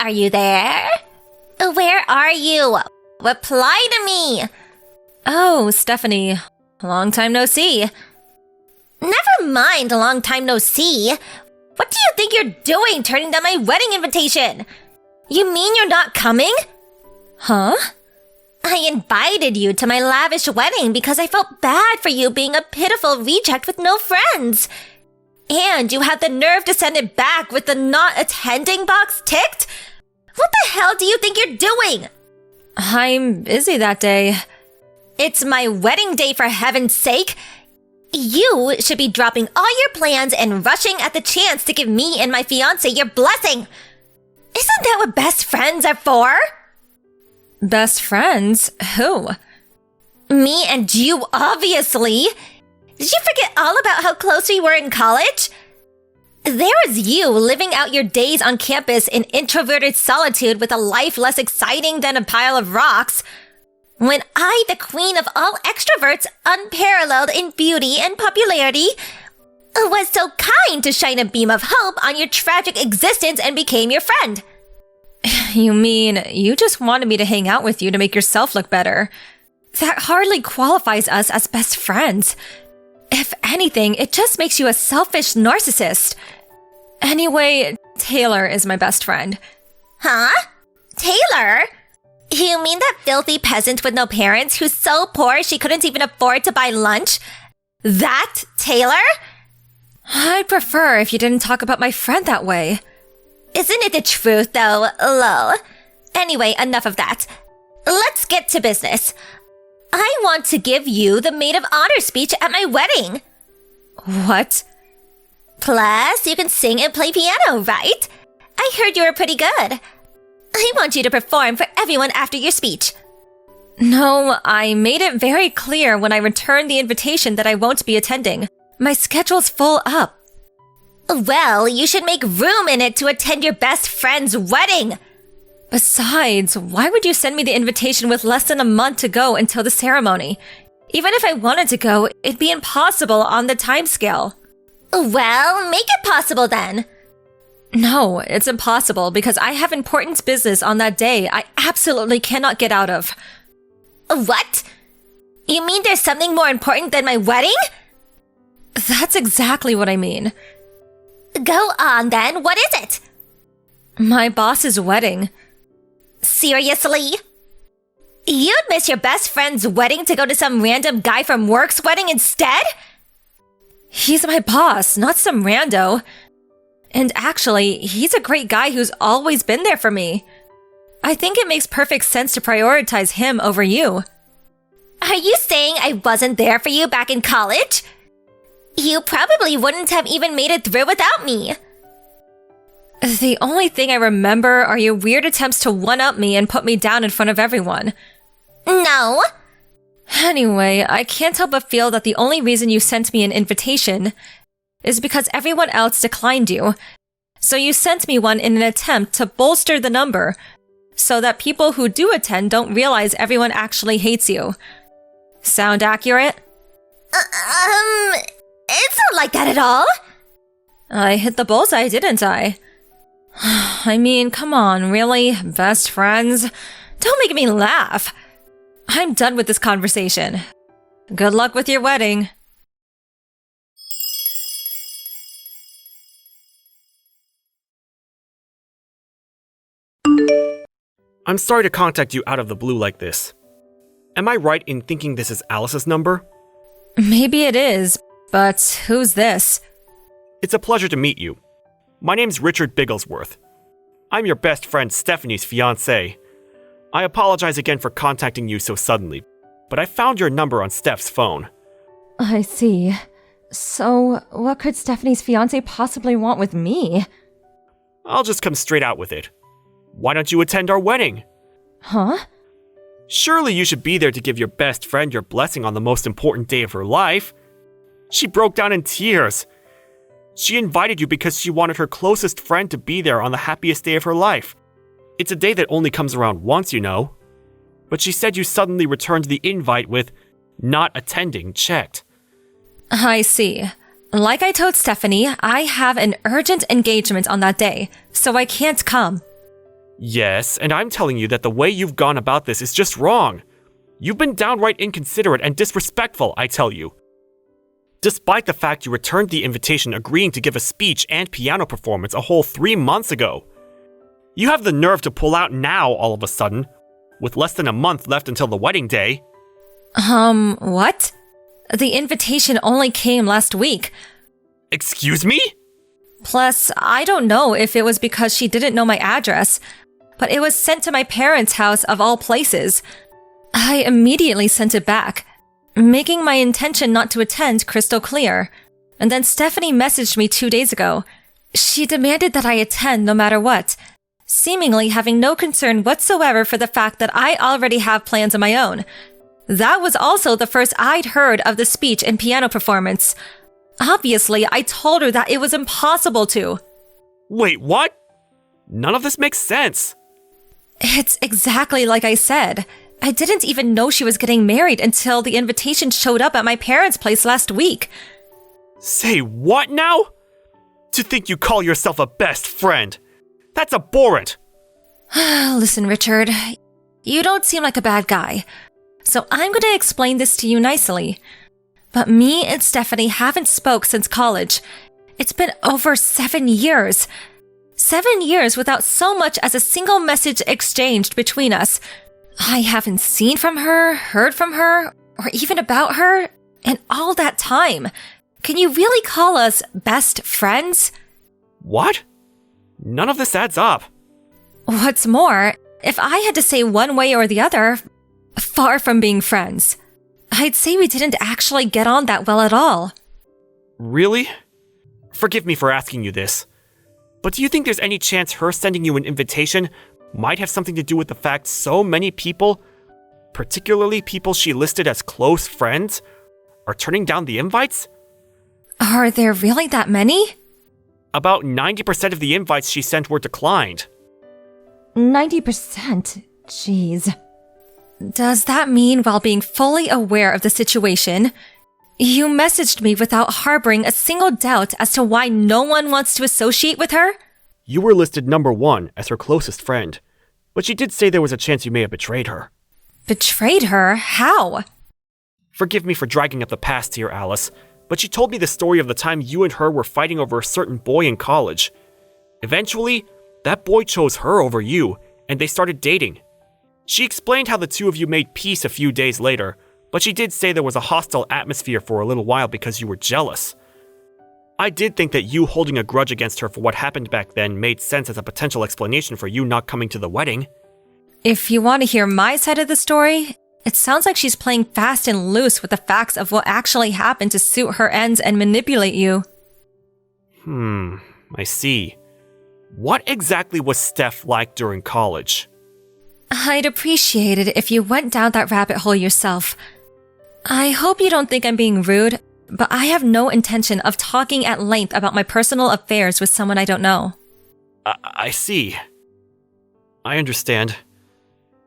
are you there? Where are you? Reply to me! Oh, Stephanie. Long time no see. Never mind a long time no see. What do you think you're doing turning down my wedding invitation? You mean you're not coming? Huh? I invited you to my lavish wedding because I felt bad for you being a pitiful reject with no friends. And you had the nerve to send it back with the not attending box ticked? What the hell do you think you're doing? I'm busy that day. It's my wedding day, for heaven's sake. You should be dropping all your plans and rushing at the chance to give me and my fiancé your blessing. Isn't that what best friends are for? Best friends? Who? Me and you, obviously. Did you forget all about how close we were in college? There was you living out your days on campus in introverted solitude with a life less exciting than a pile of rocks. When I, the queen of all extroverts, unparalleled in beauty and popularity, was so kind to shine a beam of hope on your tragic existence and became your friend. You mean you just wanted me to hang out with you to make yourself look better? That hardly qualifies us as best friends. If anything, it just makes you a selfish narcissist. Anyway, Taylor is my best friend. Huh? Taylor? You mean that filthy peasant with no parents who's so poor she couldn't even afford to buy lunch? That Taylor? I'd prefer if you didn't talk about my friend that way. Isn't it the truth, though? Lol. Anyway, enough of that. Let's get to business. I want to give you the maid of honor speech at my wedding. What? Plus, you can sing and play piano, right? I heard you were pretty good. I want you to perform for everyone after your speech. No, I made it very clear when I returned the invitation that I won't be attending. My schedule's full up. Well, you should make room in it to attend your best friend's wedding. Besides, why would you send me the invitation with less than a month to go until the ceremony? Even if I wanted to go, it'd be impossible on the timescale. Well, make it possible then. No, it's impossible because I have important business on that day I absolutely cannot get out of. What? You mean there's something more important than my wedding? That's exactly what I mean. Go on then, what is it? My boss's wedding. Seriously? You'd miss your best friend's wedding to go to some random guy from work's wedding instead? He's my boss, not some rando. And actually, he's a great guy who's always been there for me. I think it makes perfect sense to prioritize him over you. Are you saying I wasn't there for you back in college? You probably wouldn't have even made it through without me. The only thing I remember are your weird attempts to one-up me and put me down in front of everyone. No. Anyway, I can't help but feel that the only reason you sent me an invitation is because everyone else declined you. So you sent me one in an attempt to bolster the number, so that people who do attend don't realize everyone actually hates you. Sound accurate? It's not like that at all. I hit the bullseye, didn't I? I mean, come on, really? Best friends? Don't make me laugh. I'm done with this conversation. Good luck with your wedding. I'm sorry to contact you out of the blue like this. Am I right in thinking this is Alice's number? Maybe it is, but who's this? It's a pleasure to meet you. My name's Richard Bigglesworth. I'm your best friend Stephanie's fiancé. I apologize again for contacting you so suddenly, but I found your number on Steph's phone. I see. So, what could Stephanie's fiancé possibly want with me? I'll just come straight out with it. Why don't you attend our wedding? Huh? Surely you should be there to give your best friend your blessing on the most important day of her life. She broke down in tears. She invited you because she wanted her closest friend to be there on the happiest day of her life. It's a day that only comes around once, you know. But she said you suddenly returned the invite with not attending checked. I see. Like I told Stephanie, I have an urgent engagement on that day, so I can't come. Yes, and I'm telling you that the way you've gone about this is just wrong. You've been downright inconsiderate and disrespectful, I tell you. Despite the fact you returned the invitation agreeing to give a speech and piano performance a whole 3 months ago. You have the nerve to pull out now all of a sudden, with less than a month left until the wedding day. What? The invitation only came last week. Excuse me? Plus, I don't know if it was because she didn't know my address, but it was sent to my parents' house of all places. I immediately sent it back, making my intention not to attend crystal clear. And then Stephanie messaged me 2 days ago. She demanded that I attend no matter what, seemingly having no concern whatsoever for the fact that I already have plans of my own. That was also the first I'd heard of the speech and piano performance. Obviously, I told her that it was impossible to. Wait, what? None of this makes sense. It's exactly like I said. I didn't even know she was getting married until the invitation showed up at my parents' place last week. Say what now? To think you call yourself a best friend. That's abhorrent. Listen, Richard, you don't seem like a bad guy, so I'm going to explain this to you nicely. But me and Stephanie haven't spoke since college. It's been over 7 years. 7 years without so much as a single message exchanged between us. I haven't seen from her, heard from her, or even about her in all that time. Can you really call us best friends? What? None of this adds up. What's more, if I had to say one way or the other, far from being friends, I'd say we didn't actually get on that well at all. Really? Forgive me for asking you this, but do you think there's any chance her sending you an invitation might have something to do with the fact so many people, particularly people she listed as close friends, are turning down the invites? Are there really that many? About 90% of the invites she sent were declined. 90%? Jeez. Does that mean, while being fully aware of the situation, you messaged me without harboring a single doubt as to why no one wants to associate with her? You were listed number 1 as her closest friend, but she did say there was a chance you may have betrayed her. Betrayed her? How? Forgive me for dragging up the past here, Alice, but she told me the story of the time you and her were fighting over a certain boy in college. Eventually, that boy chose her over you, and they started dating. She explained how the two of you made peace a few days later, but she did say there was a hostile atmosphere for a little while because you were jealous. I did think that you holding a grudge against her for what happened back then made sense as a potential explanation for you not coming to the wedding. If you want to hear my side of the story, it sounds like she's playing fast and loose with the facts of what actually happened to suit her ends and manipulate you. I see. What exactly was Steph like during college? I'd appreciate it if you went down that rabbit hole yourself. I hope you don't think I'm being rude, but I have no intention of talking at length about my personal affairs with someone I don't know. I see. I understand.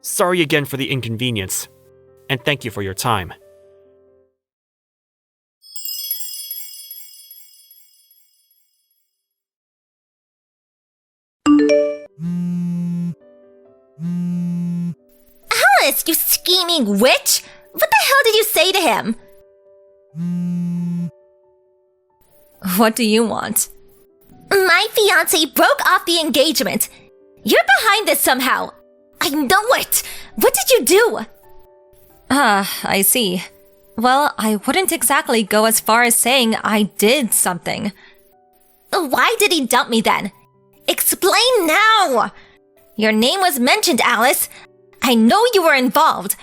Sorry again for the inconvenience, and thank you for your time. Alice, you scheming witch! What the hell did you say to him? What do you want? My fiancé broke off the engagement. You're behind this somehow. I know it. What did you do? I see. Well, I wouldn't exactly go as far as saying I did something. Why did he dump me then? Explain now! Your name was mentioned, Alice. I know you were involved.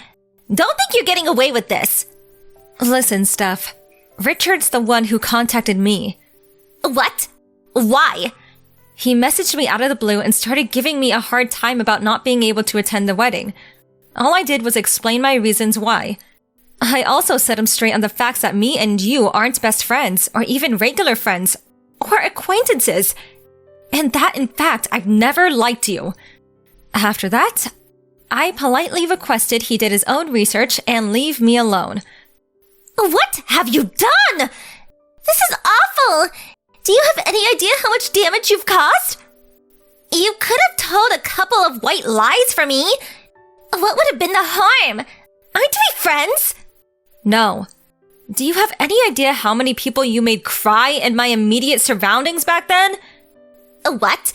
Don't think you're getting away with this. Listen, Steph. Richard's the one who contacted me. What? Why? He messaged me out of the blue and started giving me a hard time about not being able to attend the wedding. All I did was explain my reasons why. I also set him straight on the facts that me and you aren't best friends, or even regular friends, or acquaintances, and that, in fact, I've never liked you. After that, I politely requested he did his own research and leave me alone. What have you done? This is awful! Do you have any idea how much damage you've caused? You could have told a couple of white lies for me. What would have been the harm? Aren't we friends? No. Do you have any idea how many people you made cry in my immediate surroundings back then? What?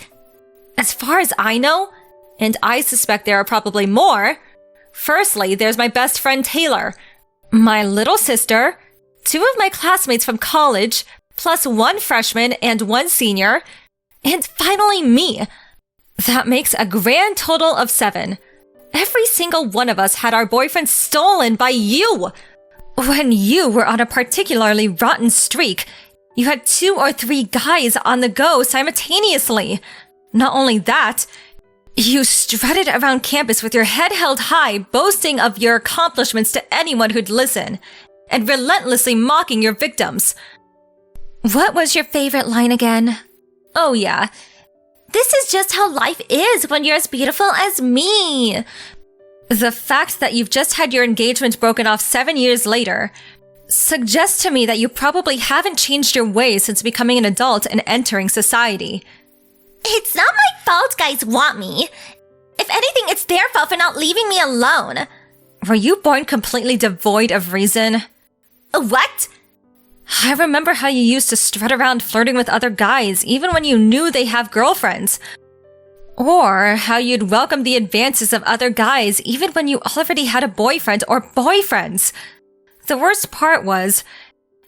As far as I know, and I suspect there are probably more, firstly, there's my best friend Taylor, my little sister, 2 of my classmates from college, plus 1 freshman and 1 senior, and finally me. That makes a grand total of 7. Every single one of us had our boyfriends stolen by you. When you were on a particularly rotten streak, you had 2 or 3 guys on the go simultaneously. Not only that, you strutted around campus with your head held high, boasting of your accomplishments to anyone who'd listen, and relentlessly mocking your victims. What was your favorite line again? Oh yeah, this is just how life is when you're as beautiful as me. The fact that you've just had your engagement broken off 7 years later suggests to me that you probably haven't changed your ways since becoming an adult and entering society. It's not my fault guys want me. If anything, it's their fault for not leaving me alone. Were you born completely devoid of reason? What? I remember how you used to strut around flirting with other guys even when you knew they have girlfriends. Or how you'd welcome the advances of other guys even when you already had a boyfriend or boyfriends. The worst part was,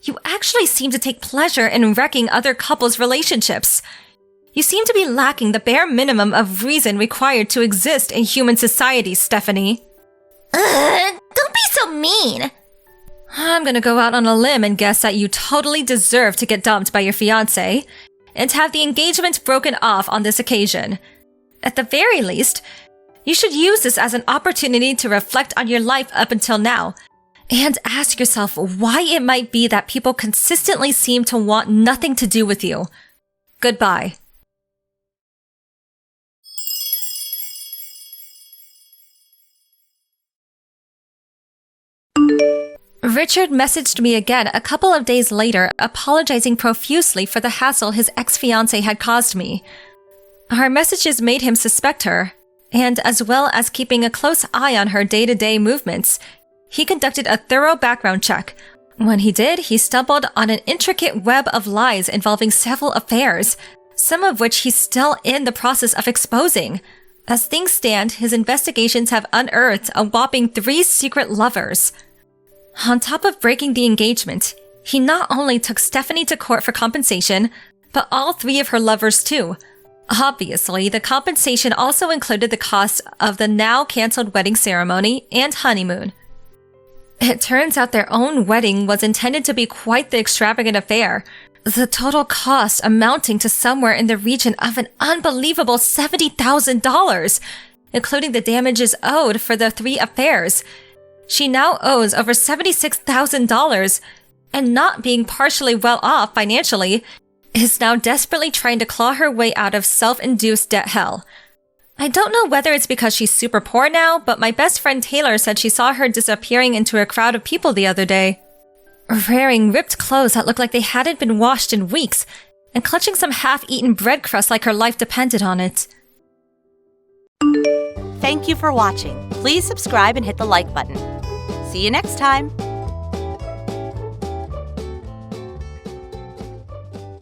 you actually seemed to take pleasure in wrecking other couples' relationships. You seem to be lacking the bare minimum of reason required to exist in human society, Stephanie. Don't be so mean. I'm gonna go out on a limb and guess that you totally deserve to get dumped by your fiancé and have the engagement broken off on this occasion. At the very least, you should use this as an opportunity to reflect on your life up until now and ask yourself why it might be that people consistently seem to want nothing to do with you. Goodbye. Richard messaged me again a couple of days later, apologizing profusely for the hassle his ex-fiancée had caused me. Our messages made him suspect her, and as well as keeping a close eye on her day-to-day movements, he conducted a thorough background check. When he did, he stumbled on an intricate web of lies involving several affairs, some of which he's still in the process of exposing. As things stand, his investigations have unearthed a whopping 3 secret lovers. On top of breaking the engagement, he not only took Stephanie to court for compensation, but all 3 of her lovers too. Obviously, the compensation also included the cost of the now cancelled wedding ceremony and honeymoon. It turns out their own wedding was intended to be quite the extravagant affair, the total cost amounting to somewhere in the region of an unbelievable $70,000, including the damages owed for the 3 affairs. She now owes over $76,000, and not being partially well off financially, is now desperately trying to claw her way out of self-induced debt hell. I don't know whether it's because she's super poor now, but my best friend Taylor said she saw her disappearing into a crowd of people the other day, wearing ripped clothes that looked like they hadn't been washed in weeks, and clutching some half-eaten bread crust like her life depended on it. Thank you for watching. Please subscribe and hit the like button. See you next time.